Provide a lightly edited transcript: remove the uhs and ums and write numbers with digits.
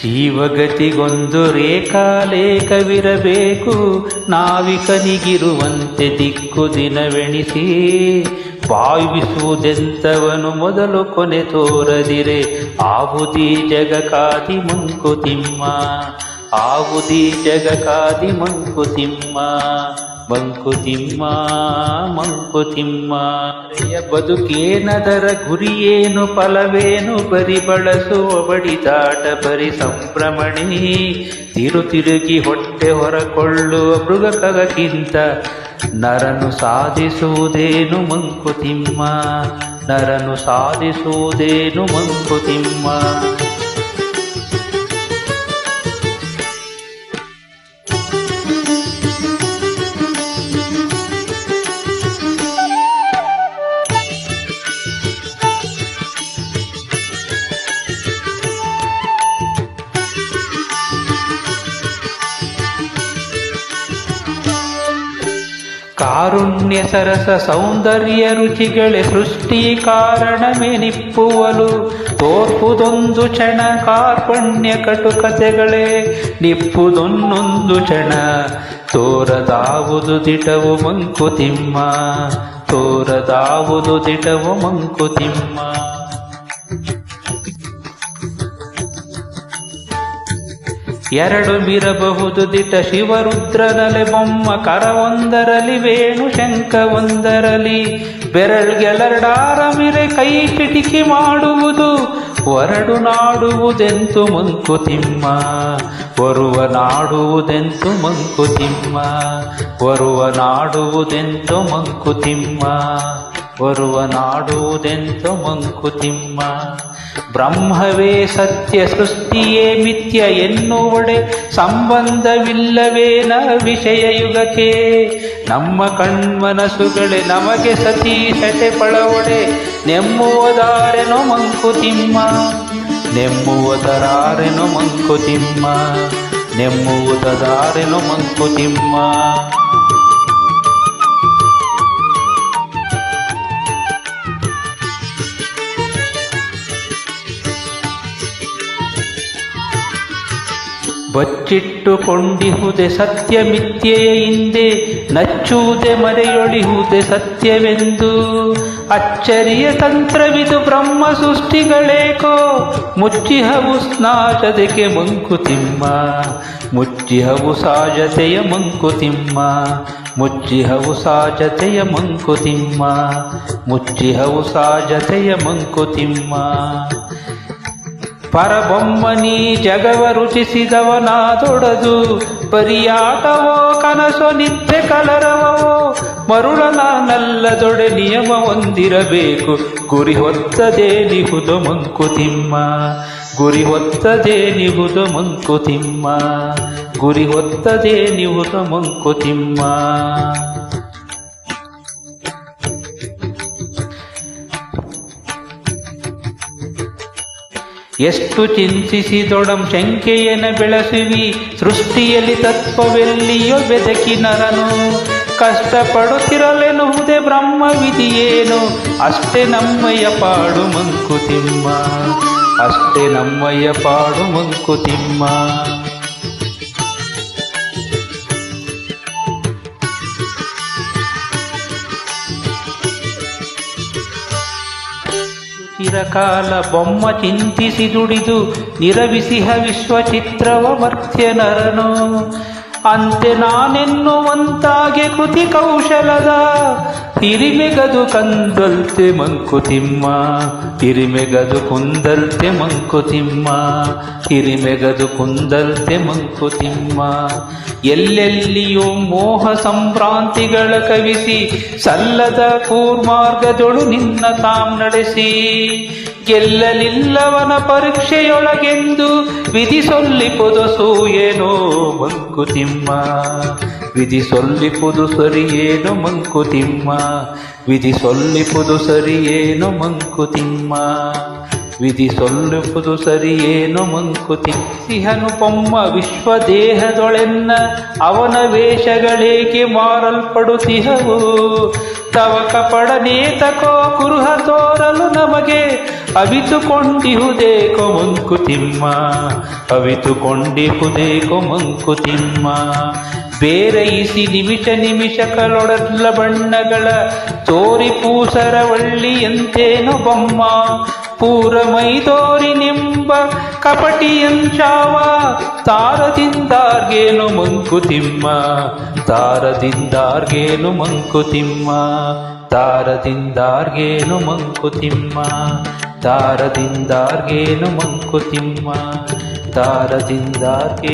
ಜೀವಗತಿಗೊಂದು ರೇಖಾಲೇಖವಿರಬೇಕು, ನಾವಿಕನಿಗಿರುವಂತೆ ದಿಕ್ಕು ದಿನವೆಣಿಸಿ. ಭಾವಿಸುವುದೆಂತವನು ಮೊದಲು ಕೊನೆ ತೋರದಿರೆ, ಆವುದೀ ಜಗಕಾದಿ ಮಂಕುತಿಮ್ಮ, ಆವುದೀ ಜಗಕಾದಿ ಮಂಕುತಿಮ್ಮ. ಮಂಕುತಿಮ್ಮ ಮಂಕುತಿಮ್ಮ ಬದುಕೇನದರ ಗುರಿಯೇನು ಫಲವೇನು, ಬರಿ ಬಳಸುವ ಬಡಿದಾಟ ಬರಿ ಸಂಭ್ರಮಣಿ. ತಿರುಗಿ ಹೊಟ್ಟೆ ಹೊರಕೊಳ್ಳುವ ಮೃಗಕಗಿಂತ ನರನು ಸಾಧಿಸುವುದೇನು ಮಂಕುತಿಮ್ಮ, ನರನು ಸಾಧಿಸುವುದೇನು ಮಂಕುತಿಮ್ಮ. ಕಾರುಣ್ಯ ಸರಸ ಸೌಂದರ್ಯ ರುಚಿಗಳೇ ಸೃಷ್ಟಿ ಕಾರಣವೆನಿಪ್ಪುವಲು, ತೋರ್ಪುದೊಂದು ಕ್ಷಣ ಕಾರ್ಪಣ್ಯ ಕಟುಕತೆಗಳೇ ನಿಪ್ಪುದೊನ್ನೊಂದು ಕ್ಷಣ. ತೋರದಾವುದು ದಿಟವು ಮಂಕುತಿಮ್ಮ, ತೋರದಾವುದು ದಿಟವು ಮಂಕುತಿಮ್ಮ. ಎರಡು ಮಿರಬಹುದು ದಿಟ ಶಿವರುದ್ರನಲೆ ಬೊಮ್ಮ, ಕರವೊಂದರಲಿ ವೇಣು ಶಂಖ ಒಂದರಲಿ. ಬೆರಳ್ಗೆರಡಾರ ಮಿರೆ ಕೈ ಕಿಟಿಕಿ ಮಾಡುವುದು, ಹೊರಡು ನಾಡುವುದೆಂತು ಮಂಕುತಿಮ್ಮ, ಬರುವ ನಾಡುವುದೆಂತು ಮಂಕುತಿಮ್ಮ, ಬರುವ ನಾಡುವುದೆಂತು ಮಂಕುತಿಮ್ಮ, ಬರುವ ನಾಡುವುದೆಂತು ಮಂಕುತಿಮ್ಮ. ಬ್ರಹ್ಮವೇ ಸತ್ಯ ಸೃಷ್ಟಿಯೇ ಮಿಥ್ಯ ಎನ್ನುವಡೆ, ಸಂಬಂಧವಿಲ್ಲವೇನ ವಿಷಯ ಯುಗಕ್ಕೆ. ನಮ್ಮ ಕಣ್ಮನಸುಗಳೇ ನಮಗೆ ಸತೀಶತೆ ಪಳವಡೆ, ನೆಮ್ಮುವುದಾರೆನೋ ಮಂಕುತಿಮ್ಮ, ನೆಮ್ಮುವುದರಾರೆನೋ ಮಂಕುತಿಮ್ಮ, ನೆಮ್ಮುವುದರಾರೆನೋ ಮಂಕುತಿಮ್ಮ. ಬಚ್ಚಿಟ್ಟುಕೊಂಡಿಹುದೆ ಸತ್ಯ ಮಿಥ್ಯೆಯ ಹಿಂದೆ, ನಚ್ಚುವುದೆ ಮರೆಯೊಳಿಹುದೆ ಸತ್ಯವೆಂದು. ಅಚ್ಚರಿಯ ತಂತ್ರವಿದು ಬ್ರಹ್ಮ ಸೃಷ್ಟಿಗಳೇಕೋ, ಮುಚ್ಚಿಹವು ಸ್ನಾಚದಕ್ಕೆ ಮಂಕುತಿಮ್ಮ, ಮುಚ್ಚಿಹವು ಸಾಜತೆಯ ಮಂಕುತಿಮ್ಮ, ಮುಚ್ಚಿಹವು ಸಾಜತೆಯ ಮಂಕುತಿಮ್ಮ, ಮುಚ್ಚಿಹವು ಸಾಜತೆಯ ಮಂಕುತಿಮ್ಮ. ಪರಬೊಮ್ಮನೀ ಜಗವ ರುಚಿಸಿದವನಾದೊಡದು, ಪರಿಯಾಟವೋ ಕನಸೋ ನಿತ್ಯ ಕಲರವೋ. ಮರುಳನಲ್ಲದೊಡೆ ನಿಯಮ ಹೊಂದಿರಬೇಕು, ಗುರಿ ಹೊತ್ತದೇನಿಹುದು ಮಂಕುತಿಮ್ಮ, ಗುರಿ ಹೊತ್ತದೇನಿಹುದು ಮಂಕುತಿಮ್ಮ, ಗುರಿ ಹೊತ್ತದೇನಿಹುದು ಮಂಕುತಿಮ್ಮ. ಎಷ್ಟು ಚಿಂತಿಸಿದೊಡಂ ಶಂಕೆಯನ ಬೆಳೆಸುವಿ, ಸೃಷ್ಟಿಯಲ್ಲಿ ತತ್ವವೆಲ್ಲಿಯೋ ಬೆದಕಿ ನರನು. ಕಷ್ಟಪಡುತ್ತಿರಲೆನ್ನುವುದೇ ಬ್ರಹ್ಮ ವಿಧಿಯೇನು, ಅಷ್ಟೇ ನಮ್ಮಯ್ಯ ಪಾಡು ಮಂಕುತಿಮ್ಮ, ಅಷ್ಟೇ ನಮ್ಮಯ್ಯ ಪಾಡು ಮಂಕುತಿಮ್ಮ. ಚಿರಕಾಲ ಬೊಮ್ಮ ಚಿಂತಿಸಿ ದುಡಿದು ನಿರವಿಸಿಹ ವಿಶ್ವಚಿತ್ರವ ಮರ್ತ್ಯ ನರನು. ಅಂತೆ ನಾನೆನ್ನುವಂತಾಗೆ ಕೃತಿ ಕೌಶಲದ ಹಿರಿಮೆಗದು ಕಂದಲ್ತೆ ಮಂಕುತಿಮ್ಮ, ಹಿರಿಮೆಗದು ಕುಂದಲ್ತೆ ಮಂಕುತಿಮ್ಮ, ಹಿರಿಮೆಗದು ಕುಂದಲ್ತೆ ಮಂಕುತಿಮ್ಮ. ಎಲ್ಲೆಲ್ಲಿಯೂ ಮೋಹ ಸಂಭ್ರಾಂತಿಗಳ ಕವಿಸಿ, ಸಲ್ಲದ ಕೂರ್ಮಾರ್ಗದೊಳು ನಿನ್ನ ತಾಂ ನಡೆಸಿ. ಗೆಲ್ಲಲಿಲ್ಲವನ ಪರೀಕ್ಷೆಯೊಳಗೆಂದು ವಿಧಿ ಸೊಲ್ಲಿಪೊದಸು ಏನೋ ಮಂಕುತಿಮ್ಮ, ವಿಧಿ ಸೊಲ್ಲಿಪುದು ಸರಿಯೇನು ಮಂಕುತಿಮ್ಮ ವಿಧಿ ಸೊಲ್ಲಿಪುದು ಸರಿಯೇನು ಮಂಕುತಿಮ್ಮ ವಿಧಿ ಸೊಲ್ಲಿಪುದು ಸರಿಯೇನು ಮಂಕುತಿಮ್ಮ ಸಿಹನು ಪೊಮ್ಮ ವಿಶ್ವದೇಹದೊಳೆನ್ನ ಅವನ ವೇಷಗಳೇಕೆ ಮಾರಲ್ಪಡುತ್ತಿಹವು ತವಕ ಪಡನೇತಕೋ ಕುರುಹ ತೋರಲು ನಮಗೆ ಅವಿತುಕೊಂಡಿಹುದೇಕೋ ಮಂಕುತಿಮ್ಮ ಅವಿತುಕೊಂಡಿಹುದೇಕೋ ಮಂಕುತಿಮ್ಮ ಬೇರೈಸಿ ನಿಮಿಷ ನಿಮಿಷಗಳೊಡಲ್ಲ ಬಣ್ಣಗಳ ತೋರಿ ಪೂಸರವಳ್ಳಿಯಂತೇನು ಬೊಮ್ಮ ಪೂರ ಮೈದೋರಿನೆಂಬ ಕಪಟಿಯಂಚಾವ ತಾರದಿಂದಾರ್ಗೇನು ಮಂಕುತಿಮ್ಮ ತಾರದಿಂದಾರ್ಗೇನು ಮಂಕುತಿಮ್ಮ ತಾರದಿಂದಾರ್ಗೇನು ಮಂಕುತಿಮ್ಮ ತಾರದಿಂದಾರ್ಗೇನು ಮಂಕುತಿಮ್ಮ ತಾರದಿಂದಾರ್ಗೆ